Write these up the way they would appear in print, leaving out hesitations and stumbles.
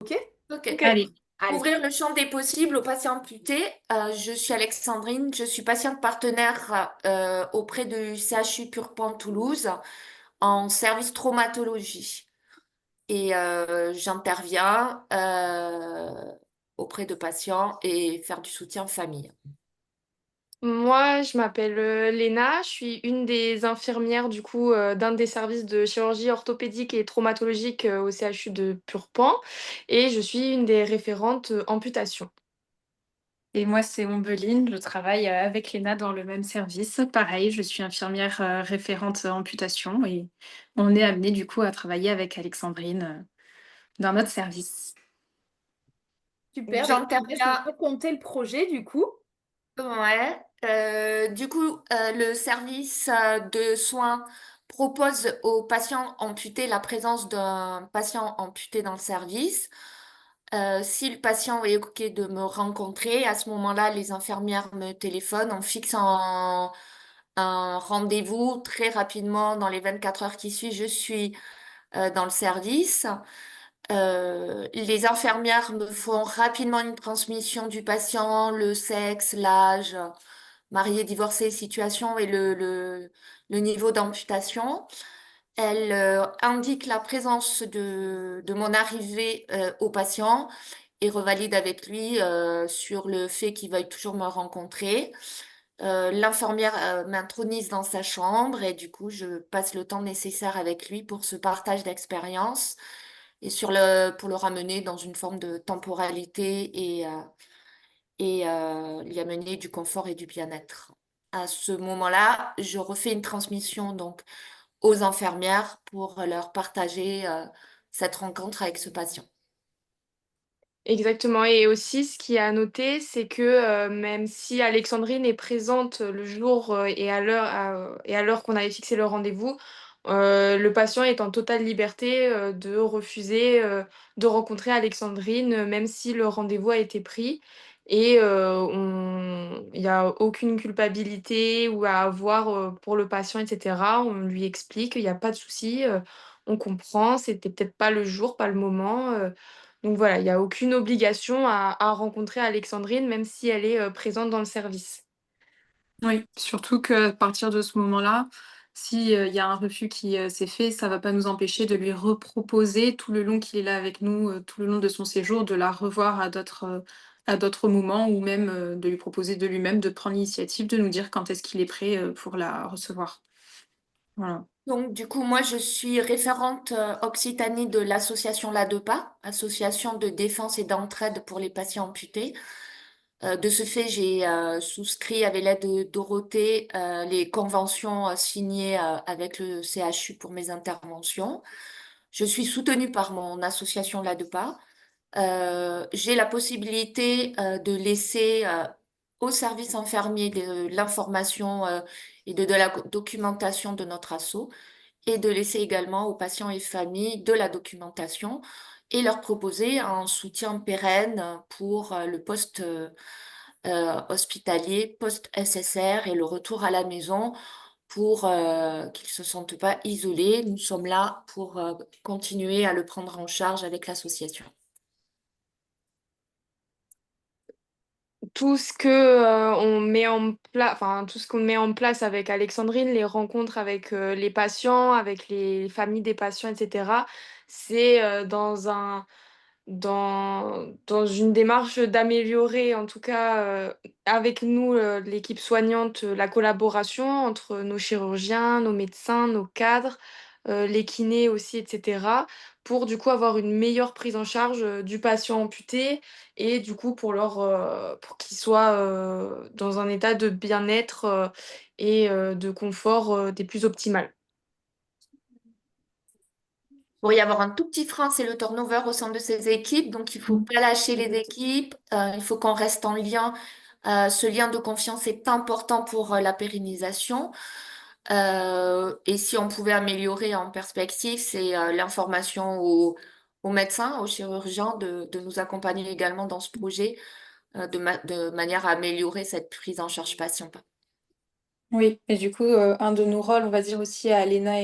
Ok. Ok. Allez, Allez. Ouvrir le champ des possibles aux patients amputés. Je suis Alexandrine, je suis patiente partenaire auprès du CHU Purpan Toulouse en service traumatologie. Et j'interviens auprès de patients et faire du soutien en famille. Moi, je m'appelle Léna, je suis une des infirmières du coup d'un des services de chirurgie orthopédique et traumatologique au CHU de Purpan et je suis une des référentes amputation. et moi c'est Ombeline, je travaille avec Léna dans le même service. Pareil, je suis infirmière référente amputation et on est amené du coup à travailler avec Alexandrine dans notre service. Super, bah, je te laisse nous J'interviens. raconter le projet du coup. Ouais. Du coup, le service de soins propose aux patients amputés la présence d'un patient amputé dans le service. Si le patient est OK de me rencontrer, à ce moment-là, les infirmières me téléphonent, on fixe un rendez-vous très rapidement dans les 24 heures qui suivent. Je suis dans le service. Les infirmières me font rapidement une transmission du patient, le sexe, l'âge, marié, divorcé, situation et le niveau d'amputation. Elles indiquent la présence de mon arrivée au patient et revalident avec lui sur le fait qu'il veuille toujours me rencontrer. L'infirmière m'intronise dans sa chambre et du coup, je passe le temps nécessaire avec lui pour ce partage d'expérience et pour le ramener dans une forme de temporalité et lui amener du confort et du bien-être. À ce moment-là, je refais une transmission donc aux infirmières pour leur partager cette rencontre avec ce patient. Exactement. Et aussi, ce qui est à noter, c'est que même si Alexandrine est présente le jour et à l'heure qu'on avait fixé le rendez-vous, le patient est en totale liberté de refuser de rencontrer Alexandrine, même si le rendez-vous a été pris. Et il n'y a aucune culpabilité ou à avoir pour le patient, etc. On lui explique, il n'y a pas de souci, on comprend, c'était peut-être pas le jour, pas le moment. Donc voilà, il n'y a aucune obligation à rencontrer Alexandrine, même si elle est présente dans le service. Oui, surtout qu'à partir de ce moment-là, s'il y a un refus qui s'est fait, ça va pas nous empêcher de lui reproposer tout le long qu'il est là avec nous, tout le long de son séjour, de la revoir à d'autres moments ou même de lui proposer de lui-même de prendre l'initiative de nous dire quand est-ce qu'il est prêt pour la recevoir. Voilà. Donc, du coup, moi, je suis référente Occitanie de l'association l'ADEPA, Association de défense et d'entraide pour les patients amputés. De ce fait, j'ai souscrit avec l'aide de Dorothée les conventions signées avec le CHU pour mes interventions. Je suis soutenue par mon association l'ADEPA. J'ai la possibilité de laisser au service infirmier de l'information et de la documentation de notre asso et de laisser également aux patients et familles de la documentation et leur proposer un soutien pérenne pour le poste hospitalier, post-SSR et le retour à la maison pour qu'ils ne se sentent pas isolés. Nous sommes là pour continuer à le prendre en charge avec l'association. Tout ce que on met en place, enfin tout ce qu'on met en place avec Alexandrine, les rencontres avec les patients, avec les familles des patients, etc. C'est dans une démarche d'améliorer, en tout cas avec nous, l'équipe soignante, la collaboration entre nos chirurgiens, nos médecins, nos cadres, les kinés aussi, etc., pour du coup avoir une meilleure prise en charge du patient amputé et du coup pour qu'ils soient dans un état de bien-être et de confort des plus optimales. Pour y avoir un tout petit frein, c'est le turnover au sein de ces équipes. Donc, il faut pas lâcher les équipes. Il faut qu'on reste en lien. Ce lien de confiance est important pour la pérennisation. Et si on pouvait améliorer en perspective, c'est l'information aux médecins, aux chirurgiens de nous accompagner également dans ce projet de manière à améliorer cette prise en charge patient. Oui, et du coup, un de nos rôles, on va dire aussi à Léna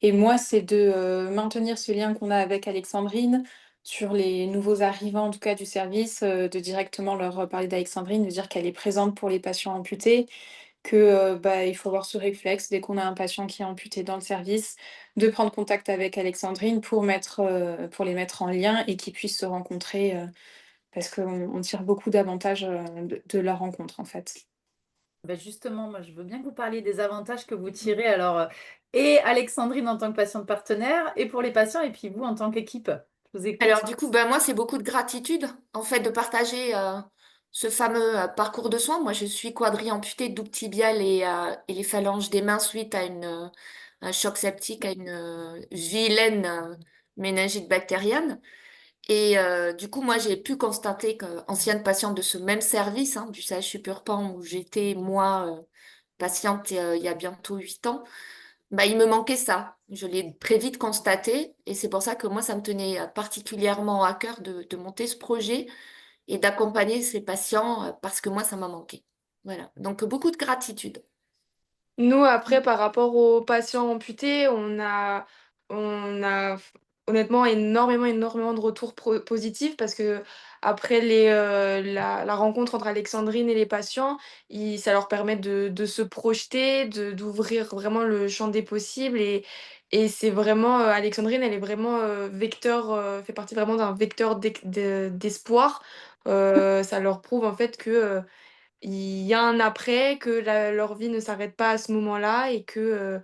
et moi, c'est de maintenir ce lien qu'on a avec Alexandrine, sur les nouveaux arrivants, en tout cas du service, de directement leur parler d'Alexandrine, de dire qu'elle est présente pour les patients amputés, que, bah, il faut avoir ce réflexe dès qu'on a un patient qui est amputé dans le service, de prendre contact avec Alexandrine pour les mettre en lien et qu'ils puissent se rencontrer, parce qu'on tire beaucoup d'avantages, de la rencontre, en fait. Bah, justement, moi, je veux bien que vous parliez des avantages que vous tirez alors, et Alexandrine en tant que patiente partenaire et pour les patients et puis vous en tant qu'équipe. Je vous écoute. Alors, du coup, ben, moi, c'est beaucoup de gratitude, en fait, de partager ce fameux parcours de soins. Moi, je suis quadri-amputée, double tibial et les phalanges des mains suite à un choc septique, à une vilaine méningite bactérienne. Et du coup, moi, j'ai pu constater qu'ancienne patiente de ce même service, hein, du CHU Purpan, où j'étais, moi, patiente il y a bientôt 8 ans, bah, il me manquait ça. Je l'ai très vite constaté et c'est pour ça que moi, ça me tenait particulièrement à cœur de monter ce projet et d'accompagner ces patients parce que moi, ça m'a manqué. Voilà. Donc, beaucoup de gratitude. Nous, après, par rapport aux patients amputés, on a honnêtement énormément de retours positifs parce que après la rencontre entre Alexandrine et les patients, ça leur permet de se projeter, d'ouvrir vraiment le champ des possibles et c'est vraiment, Alexandrine, elle est vraiment vecteur, fait partie vraiment d'un vecteur d'espoir. Ça leur prouve en fait que il y a un après, que leur vie ne s'arrête pas à ce moment-là et qu'on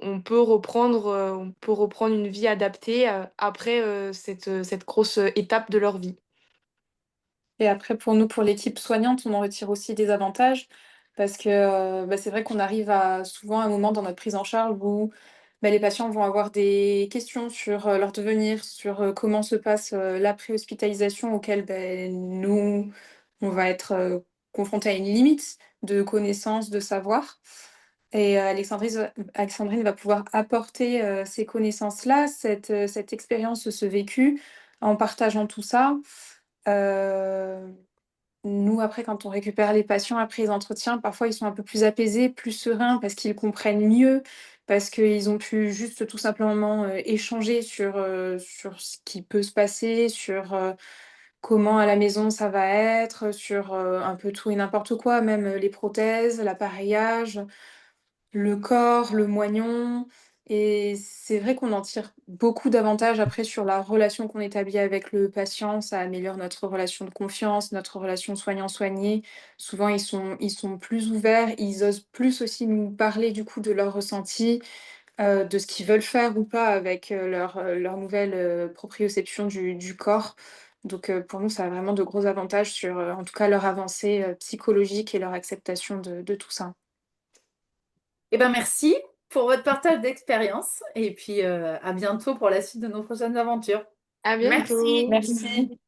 on peut reprendre une vie adaptée après cette grosse étape de leur vie. Et après, pour nous, pour l'équipe soignante, on en retire aussi des avantages parce que bah, c'est vrai qu'on arrive à souvent un moment dans notre prise en charge où bah, les patients vont avoir des questions sur leur devenir, sur comment se passe la pré-hospitalisation auquel ben, nous, on va être confrontés à une limite de connaissances, de savoir. Et Alexandrine va pouvoir apporter ces connaissances-là, cette expérience, ce vécu, en partageant tout ça. Heu, Nous, après, quand on récupère les patients après les entretiens, parfois, ils sont un peu plus apaisés, plus sereins parce qu'ils comprennent mieux, parce qu'ils ont pu juste tout simplement, échanger sur ce qui peut se passer, sur, comment à la maison ça va être, sur, un peu tout et n'importe quoi, même, les prothèses, l'appareillage. Le corps, le moignon et c'est vrai qu'on en tire beaucoup d'avantages après sur la relation qu'on établit avec le patient. Ça améliore notre relation de confiance, notre relation soignant-soigné. Souvent, ils sont plus ouverts, ils osent plus aussi nous parler du coup de leurs ressentis, de ce qu'ils veulent faire ou pas avec, leur nouvelle, proprioception du corps. Donc, pour nous, ça a vraiment de gros avantages sur, en tout cas leur avancée, psychologique et leur acceptation de tout ça. Eh ben, merci pour votre partage d'expérience et puis à bientôt pour la suite de nos prochaines aventures. À Merci. bientôt! Merci.